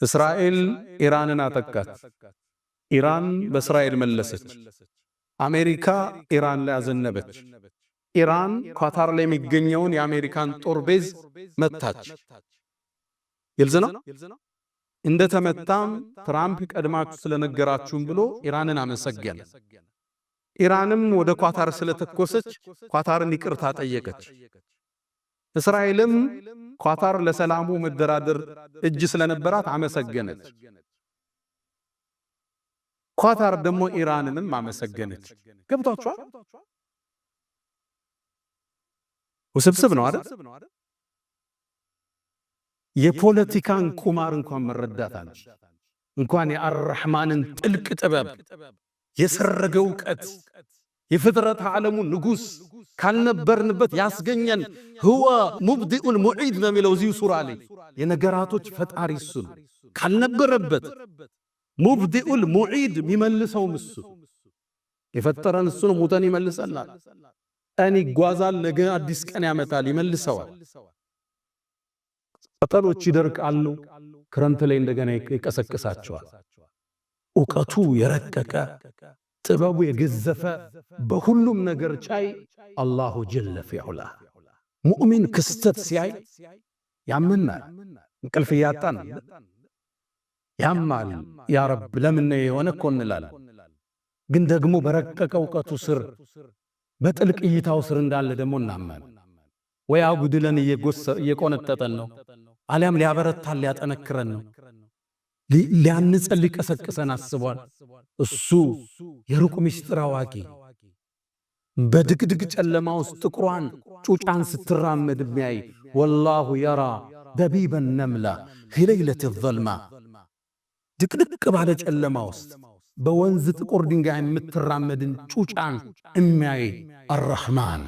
እስራኤል ኢራንን አጠቃች። ኢራን በእስራኤል መለሰች። አሜሪካ ኢራን ላይ አዘነበች። ኢራን ኳታር ላይ የሚገኘውን የአሜሪካን ጦር ቤዝ መታች። ግልጽ ነው። እንደተመታም ትራምፕ ቀድማችሁ ስለነገራችሁም ብሎ ኢራንን አመሰገነ። ኢራንም ወደ ኳታር ስለተኮሰች ኳታርን ይቅርታ ጠየቀች። እስራኤልም ኳታር ለሰላሙ መደራደር እጅ ስለነበራት አመሰገነች። ኳታር ደግሞ ኢራንንም አመሰገነች። ገብቷችኋል? ውስብስብ ነው አይደል? የፖለቲካን ቁማር እንኳን መረዳታል እንኳን የአርራህማንን ጥልቅ ጥበብ የሰረገ ዕውቀት የፍጥረት ዓለሙ ንጉስ ካልነበርንበት ያስገኘን ሁወ ሙብዲኡል ሙዒድ ነው የሚለው እዚሁ ሱራ ላይ የነገራቶች ፈጣሪ እሱ ነው። ካልነበረበት ሙብዲኡል ሙዒድ የሚመልሰው እሱ የፈጠረን እሱ ነው። ሙተን ይመልሰናል። ቀን ይጓዛል፣ ነገ አዲስ ቀን ያመጣል፣ ይመልሰዋል። ቅጠሎች ይደርቃሉ፣ ክረምት ላይ እንደገና ይቀሰቅሳቸዋል። ዕውቀቱ የረቀቀ ጥበቡ የገዘፈ በሁሉም ነገር ቻይ አላሁ ጀለ ፊዑላ። ሙእሚን ክስተት ሲያይ ያምናል። እንቅልፍ እያጣን ያማል። ያ ረብ ለምን የሆነ እኮ እንላለን። ግን ደግሞ በረቀቀ ዕውቀቱ ስር በጥልቅ እይታው ስር እንዳለ ደግሞ እናመን። ወይ አጉድለን እየቆነጠጠን ነው፣ አሊያም ሊያበረታን ሊያጠነክረን ነው፣ ሊያንጸን ሊቀሰቅሰን አስቧል። እሱ የሩቅ ምስጢር አዋቂ በድቅድቅ ጨለማ ውስጥ ጥቁሯን ጩጫን ስትራመድ የሚያይ ወላሁ የራ ደቢበ ነምላ ፊለይለት ዘልማ ድቅድቅ ባለ ጨለማ ውስጥ በወንዝ ጥቁር ድንጋይ የምትራመድን ጩጫን የሚያይ አርራህማን